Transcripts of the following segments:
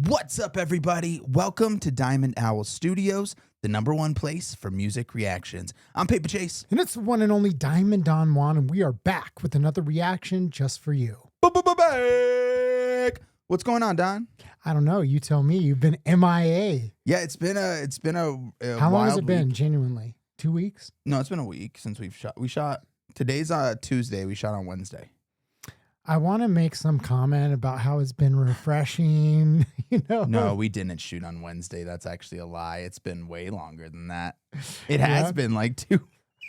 What's up, everybody? Welcome to Diamond Owl Studios, the #1 place for music reactions. I'm Paper Chase. And it's the one and only Diamond Don Juan, and we are back with another reaction just for you. Back. What's going on, Don? I don't know. You tell me. You've been MIA. Yeah, it's been a How long has wild it been? week. Genuinely, 2 weeks? No, it's been a week since we shot. Today's Tuesday. We shot on Wednesday. I want to make some comment about how it's been refreshing. No, we didn't shoot on Wednesday. That's actually a lie. It's been way longer than that. It has been like 2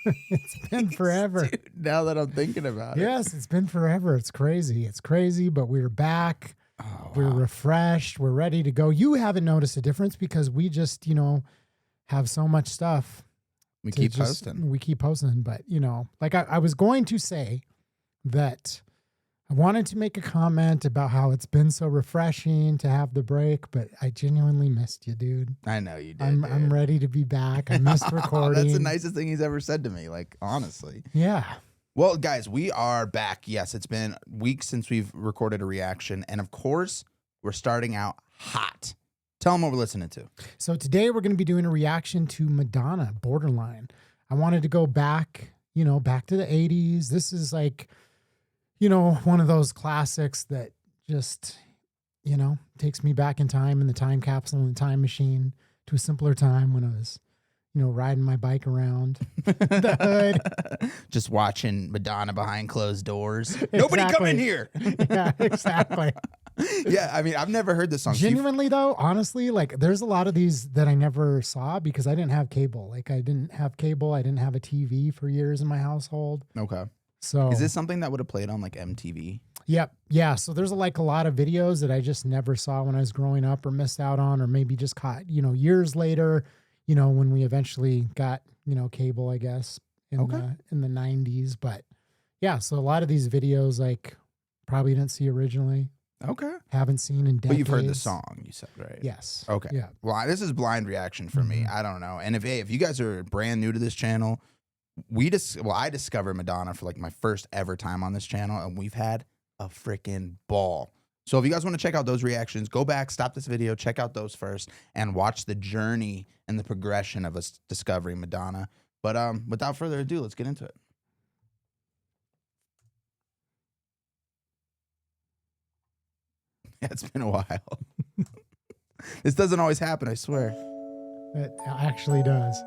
It's been forever. Dude, now that I'm thinking about it. Yes, it's been forever. It's crazy. It's crazy, but we're back. Oh, We're wow. refreshed. We're ready to go. You haven't noticed a difference because we just, have so much stuff. We keep posting. We keep posting, but like I was going to say that I wanted to make a comment about how it's been so refreshing to have the break, but I genuinely missed you, dude. I know you did. I'm ready to be back. I missed recording. That's the nicest thing he's ever said to me, like, honestly. Yeah. Well, guys, we are back. Yes, it's been weeks since we've recorded a reaction, and of course, we're starting out hot. Tell them what we're listening to. So today we're going to be doing a reaction to Madonna, Borderline. I wanted to go back, back to the 80s. This is like, one of those classics that just, takes me back in time, in the time capsule and the time machine to a simpler time when I was, riding my bike around the hood. Just watching Madonna behind closed doors. Nobody come in here. Yeah, exactly. Yeah, I mean, I've never heard this song. Genuinely, though, honestly, like there's a lot of these that I never saw because I didn't have cable. Like I didn't have cable. I didn't have a TV for years in my household. Okay. So Is this something that would have played on like MTV? Yep. Yeah. So there's like a lot of videos that I just never saw when I was growing up or missed out on, or maybe just caught, years later, when we eventually got, cable, I guess, in the 90s. But yeah, so a lot of these videos, like probably didn't see originally. Okay. Haven't seen in decades. But you've heard the song, you said, right? Yes. Okay. Yeah. Well, this is blind reaction for me. I don't know. And if you guys are brand new to this channel, I discovered Madonna for like my first ever time on this channel, and we've had a freaking ball. So if you guys want to check out those reactions, go back, stop this video, check out those first, and watch the journey and the progression of us discovering Madonna. But without further ado, let's get into it. Yeah, it's been a while. This doesn't always happen, I swear. It actually does.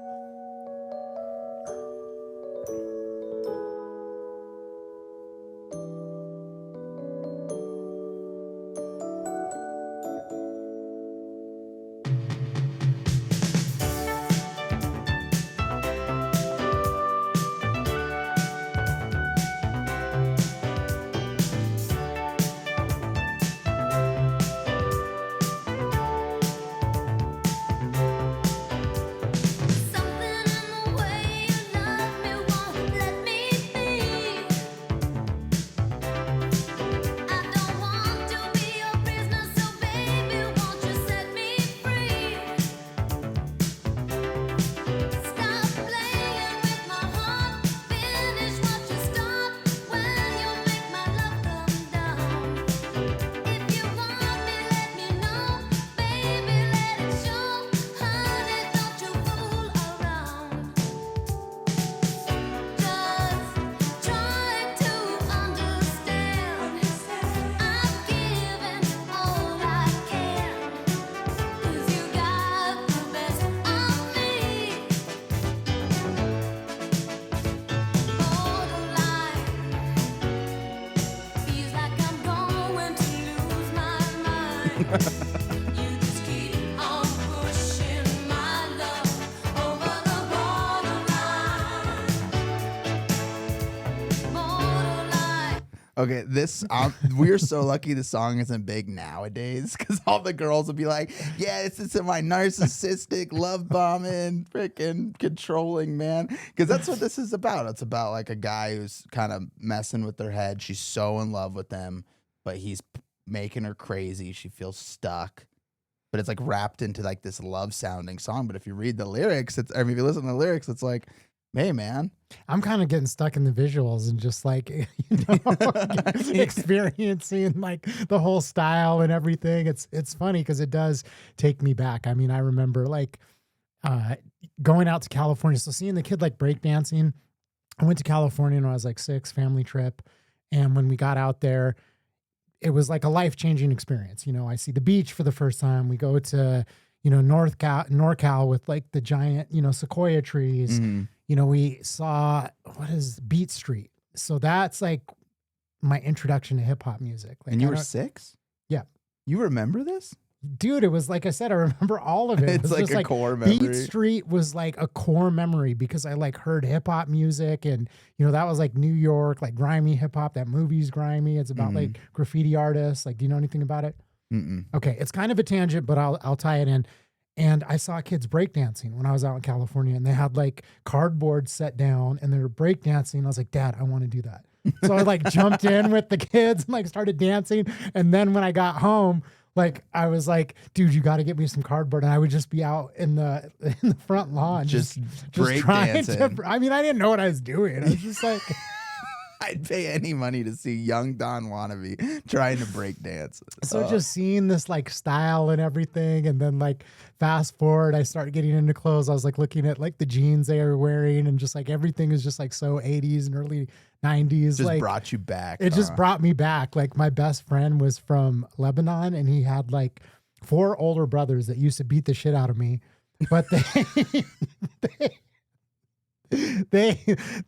Okay, we're so lucky the song isn't big nowadays because all the girls will be like, yeah, this is my narcissistic, love bombing, freaking controlling man. Because that's what this is about. It's about like a guy who's kind of messing with their head. She's so in love with him, but he's making her crazy. She feels stuck. But it's like wrapped into like this love sounding song. But if you read the lyrics, if you listen to the lyrics, it's like, Hey, man. I'm kind of getting stuck in the visuals and just like, experiencing like the whole style and everything. It's funny because it does take me back. I mean, I remember like uh, going out to California. So seeing the kid like breakdancing, I went to California when I was like 6, family trip. And when we got out there, it was like a life-changing experience. You know, I see the beach for the first time. We go to, NorCal with like the giant, sequoia trees. Mhm. We saw what is Beat Street. So that's like my introduction to hip hop music. Like, And you were 6? Yeah. You remember this? Dude, it was like I said, I remember all of it. It It's was like just a core memory. Beat Street was like a core memory because I like heard hip hop music and that was like New York, like grimy hip hop. That movie's grimy. It's about like graffiti artists. Like, do you know anything about it? Mm-mm. Okay, it's kind of a tangent, but I'll tie it in. And I saw kids breakdancing when I was out in California, and they had like cardboard set down and they were breakdancing. I was like, Dad, I want to do that. So I like jumped in with the kids and like started dancing. And then when I got home, like I was like, dude, you got to get me some cardboard. And I would just be out in the front lawn, Just trying to. breakdancing. I mean, I didn't know what I was doing. I was just like, I'd pay any money to see young Don Wannabe trying to break dance. so just seeing this like style and everything, and then like fast forward, I started getting into clothes. I was like looking at like the jeans they were wearing, and just like everything is just like so 80s and early 90s. just like brought you back. it just brought me back. Like my best friend was from Lebanon, and he had like 4 older brothers that used to beat the shit out of me, but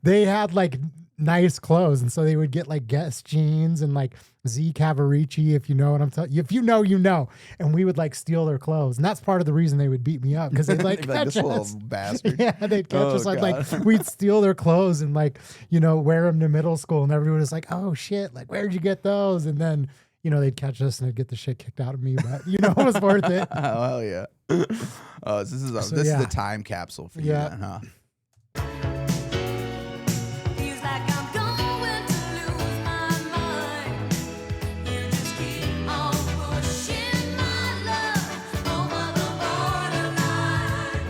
they had like nice clothes, and so they would get like Guess jeans and like Z Cavarici, if you know what I'm telling you. If you know, and we would like steal their clothes, and that's part of the reason they would beat me up because they'd like They'd be like, catch this us. little bastard. Yeah, they'd catch Oh, us. I'd like God. we'd steal their clothes and like wear them to middle school, and everyone was like, "Oh shit! Like where'd you get those?" And then they'd catch us and they'd get the shit kicked out of me, but it was worth it. Oh, hell yeah. Oh, so this is So, this yeah. is the time capsule for you, Yeah. then, huh? Feels like I'm going to lose my mind. You just keep on pushing my love over the borderline.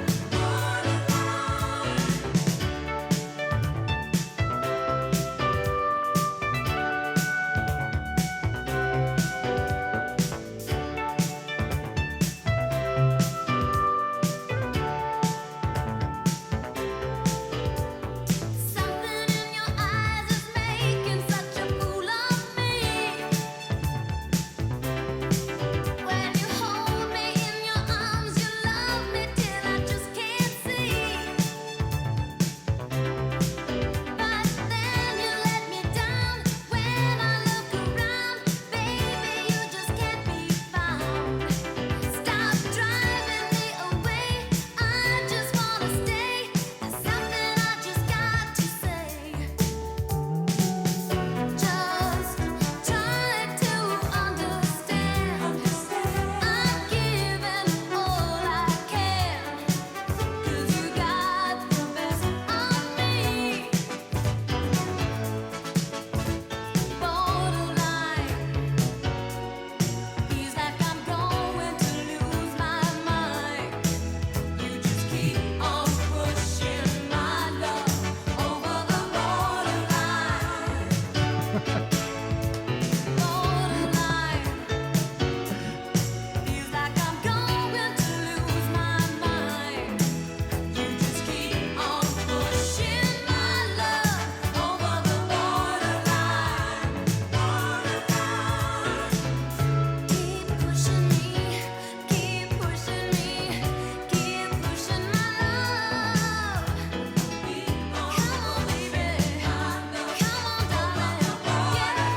Something in your eyes is making such a fool of me. When you hold me in your arms, you love me till I just can't see. But then you let me down. When I look around, baby, you just can't be found. Stop driving me away. I just wanna stay. There's something I just got to say. Just try to understand. I'm giving all I can. 'Cause you got the best of me. Borderline. Feels like I'm going to lose my mind. You just keep on pushing my love over the borderline. Borderline. Feels like I'm going to lose my mind. You just keep on pushing my love over the borderline. Keep pushing me, keep pushing me, keep pushing my love. Come on, baby, come on, darling,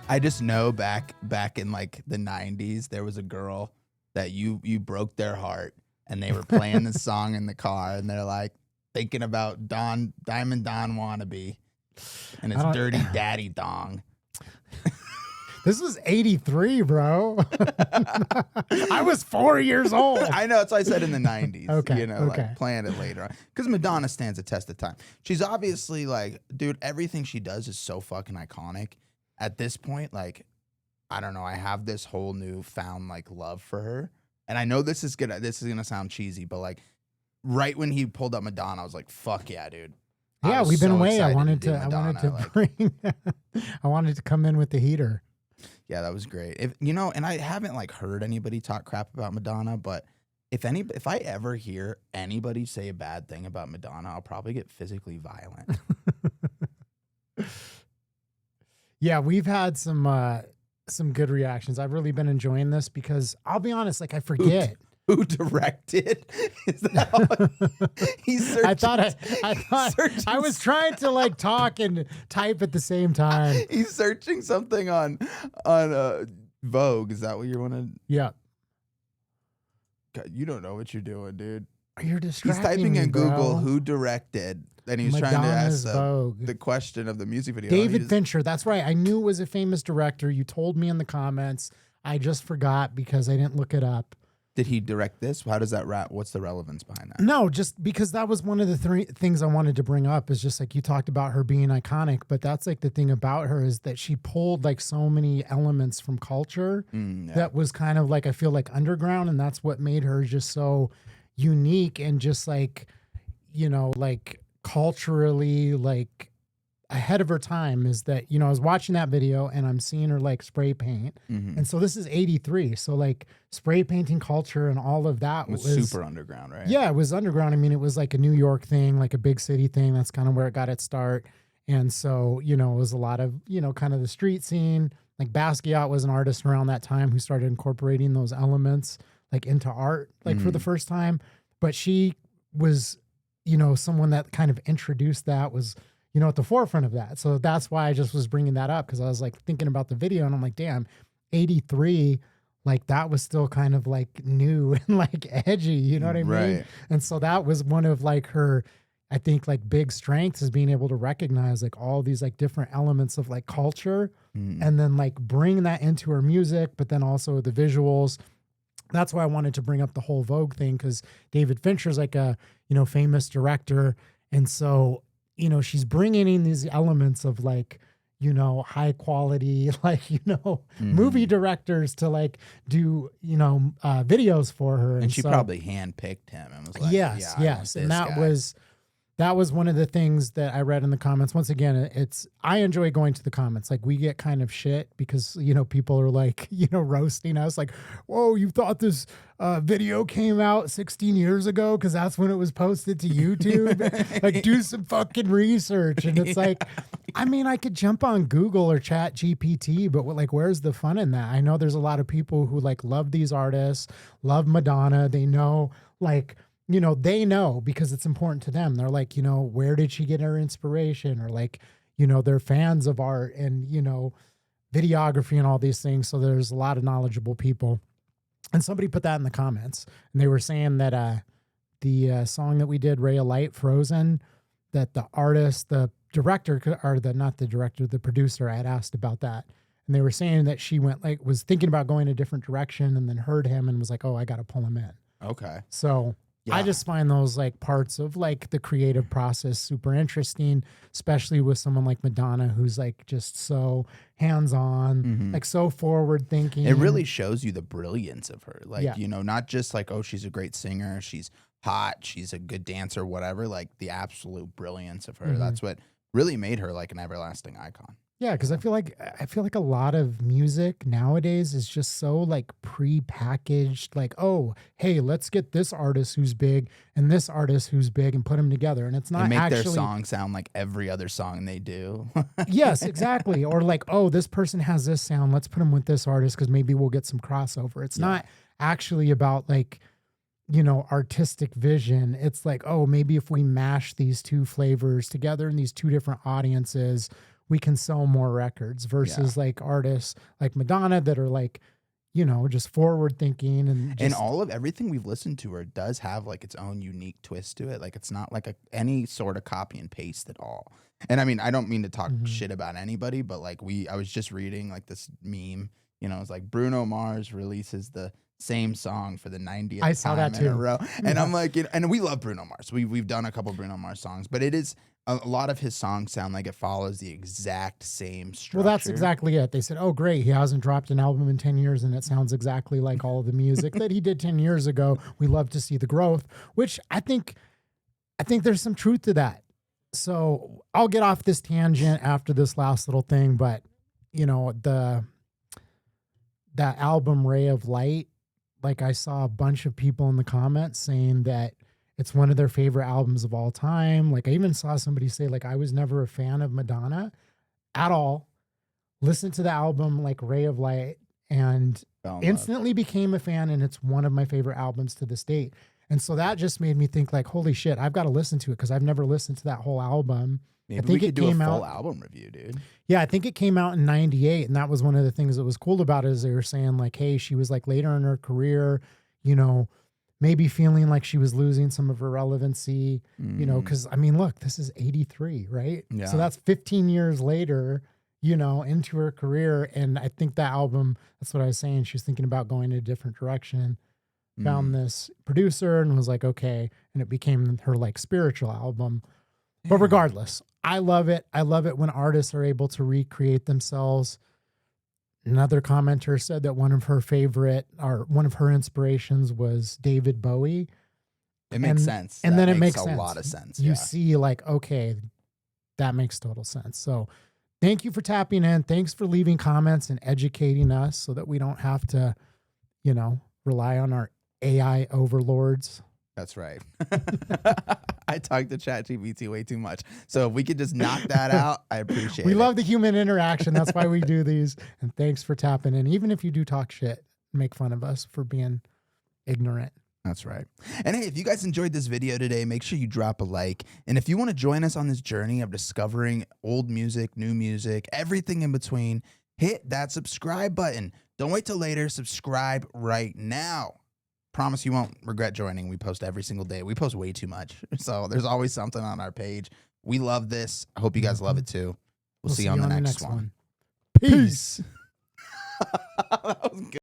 I just know back in like the 90s, there was a girl that you broke their heart, and they were playing the song in the car, and they're like thinking about Diamond Don Wannabe and his I don't- dirty daddy dong. This was 83, bro. I was 4 years old. I know, that's why I said in the 90s. Okay, Like okay. playing it later on. Because Madonna stands a test of time. She's obviously like, dude, everything she does is so fucking iconic. At this point, like, I don't know, I have this whole newfound like love for her. And I know this is gonna sound cheesy, but like right when he pulled up Madonna, I was like, fuck yeah, dude. Yeah, was we've been so away. I excited wanted do to Madonna, like, bring I wanted to come in with the heater. yeah, that was great. If you know, and I haven't like heard anybody talk crap about Madonna, but if I ever hear anybody say a bad thing about Madonna, I'll probably get physically violent. Yeah, we've had some good reactions. I've really been enjoying this because I'll be honest, like I forget. Who directed? Is that how he's searching? I thought I was trying to like talk and type at the same time. He's searching something on Vogue. Is that what you want to? Yeah. God, you don't know what you're doing, dude. You're He's distracting typing me, in Google bro. who directed, and he's trying to Madonna's ask Vogue. the question of the music video. David Fincher. That's right. I knew it was a famous director. You told me in the comments. I just forgot because I didn't look it up. Did he direct this? How does that wrap? What's the relevance behind that? No, just because that was one of the three things I wanted to bring up is just like you talked about her being iconic, but that's like the thing about her is that she pulled like so many elements from culture that was kind of like, I feel like underground. And that's what made her just so unique and just like, you know, like culturally, like ahead of her time is that, you know, I was watching that video and I'm seeing her like spray paint. And so this is 83. So like spray painting culture and all of that was super underground, right? Yeah, it was underground. I mean, it was like a New York thing, like a big city thing. That's kind of where it got its start. And so, you know, it was a lot of, you know, kind of the street scene. Like Basquiat was an artist around that time who started incorporating those elements like into art, like for the first time. But she was, you know, someone that kind of introduced that, was, you know, at the forefront of that. So that's why I just was bringing that up, because I was like thinking about the video and I'm like, damn, 83, like that was still kind of like new and like edgy, you know what I mean? Right. And so that was one of like her, I think like big strengths is being able to recognize like all these like different elements of like culture and then like bring that into her music, but then also the visuals. That's why I wanted to bring up the whole Vogue thing, because David Fincher's like a, you know, famous director. And so, you know, she's bringing in these elements of like, you know, high quality, like, you know, movie directors to like do, you know, videos for her. And she so, probably handpicked him and was like, yes, yeah, I want yes. And this guy. that was one of the things that I read in the comments. Once again, I enjoy going to the comments. Like we get kind of shit because, you know, people are like, you know, roasting us like, whoa, you thought this video came out 16 years ago? Cause that's when it was posted to YouTube. Like do some fucking research. And it's like, I mean, I could jump on Google or Chat GPT, but like, where's the fun in that? I know there's a lot of people who like love these artists, love Madonna. They know like, you know, they know because it's important to them. They're like, you know, where did she get her inspiration? Or like, you know, they're fans of art and, you know, videography and all these things. So there's a lot of knowledgeable people. And somebody put that in the comments and they were saying that the song that we did, Ray of Light, Frozen, that the artist, the director, or the producer had asked about that. And they were saying that she was thinking about going a different direction and then heard him and was like, oh, I got to pull him in. Okay. So I just find those like parts of like the creative process super interesting, especially with someone like Madonna, who's like just so hands-on, like so forward thinking. It really shows you the brilliance of her. Like, you know, not just like, oh, she's a great singer, she's hot, she's a good dancer, whatever, like the absolute brilliance of her. That's what really made her like an everlasting icon. Yeah, because I feel like a lot of music nowadays is just so like pre-packaged. Like, oh, hey, let's get this artist who's big and this artist who's big and put them together, and it's not They make actually their song sound like every other song they do. Yes, exactly. Or like, oh, this person has this sound. Let's put them with this artist because maybe we'll get some crossover. It's not actually about like, you know, artistic vision. It's like, oh, maybe if we mash these two flavors together in these two different audiences, we can sell more records versus like artists like Madonna that are like, you know, just forward thinking and all of everything we've listened to her does have like its own unique twist to it. Like it's not like any sort of copy and paste at all. And I mean, I don't mean to talk shit about anybody, but like I was just reading like this meme, you know, it's like Bruno Mars releases the same song for the 90th I saw time that in a too. row. And Yeah. I'm like, and we love Bruno Mars. We've done a couple Bruno Mars songs, but it is a lot of his songs sound like it follows the exact same structure. Well, that's exactly it. They said, oh, great. He hasn't dropped an album in 10 years and it sounds exactly like all of the music that he did 10 years ago. We love to see the growth, which I think there's some truth to that. So I'll get off this tangent after this last little thing, but you know, that album Ray of Light, like I saw a bunch of people in the comments saying that it's one of their favorite albums of all time. Like I even saw somebody say like, I was never a fan of Madonna at all. Listened to the album like Ray of Light and Fell in love. instantly became a fan. And it's one of my favorite albums to this date. And so that just made me think like, holy shit, I've got to listen to it because I've never listened to that whole album. Maybe I think we it could do a came full out- album review, dude. Yeah, I think it came out in 98. And that was one of the things that was cool about it is they were saying like, hey, she was like later in her career, you know, maybe feeling like she was losing some of her relevancy, you know, because I mean, look, this is 83, right? Yeah. So that's 15 years later, you know, into her career. And I think that album, that's what I was saying. She was thinking about going in a different direction, found this producer and was like, okay. And it became her like spiritual album. But regardless, I love it. I love it when artists are able to recreate themselves. Another commenter said that one of her favorite or one of her inspirations was David Bowie. It makes And- sense. And That then it makes a sense. lot of sense. You Yeah. see like, okay, that makes total sense. So thank you for tapping in. Thanks for leaving comments and educating us so that we don't have to, you know, rely on our AI overlords. That's right. I talk to ChatGPT way too much. So if we could just knock that out, I appreciate it. We love the human interaction. That's why we do these. And thanks for tapping in. Even if you do talk shit, make fun of us for being ignorant. That's right. And hey, if you guys enjoyed this video today, make sure you drop a like. And if you want to join us on this journey of discovering old music, new music, everything in between, hit that subscribe button. Don't wait till later. Subscribe right now. Promise you won't regret joining. We post every single day. We post way too much. So there's always something on our page. We love this. I hope you guys love it too. We'll see you on the next one. Peace. That was good.